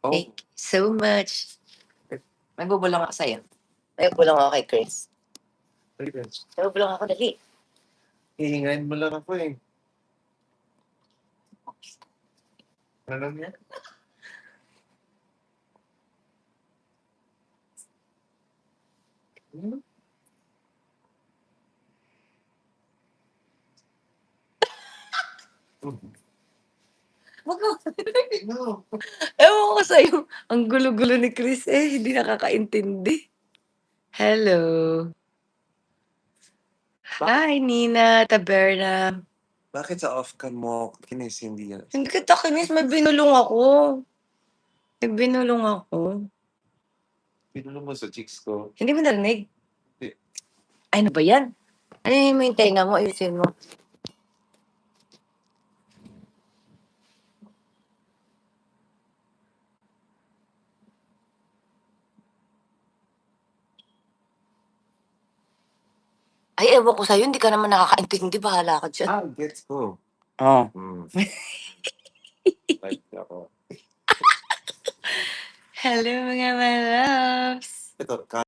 Oh, Thank you so much. May bubulong ako sa'yo. May bubulong ako kay Chris. ayun. May bubulong ako, dali. Hihingayin mo lang ako eh. Ano niya? Hmm? Wag mo. No. Ewan ko sa'yo. Ang gulo-gulo ni Chris eh. Hindi nakakaintindi. Hello. Hi, Nina Taberna. Bakit sa off-cam mo kinis hindi yan? Hindi kita kinis. May binulong ako. May binulong ako. Pinulong mo sa chicks ko. Hindi mo narinig? Hindi. Ay, ano ba yan? Ano mo yung tenga mo? Ayusin mo. Ay, ewan ko sa'yo. Hindi ka naman nakakaintindi. Bahala ka dyan. Ah, gets ko. Oh. Like ako. Hello, mga my loves. Ito,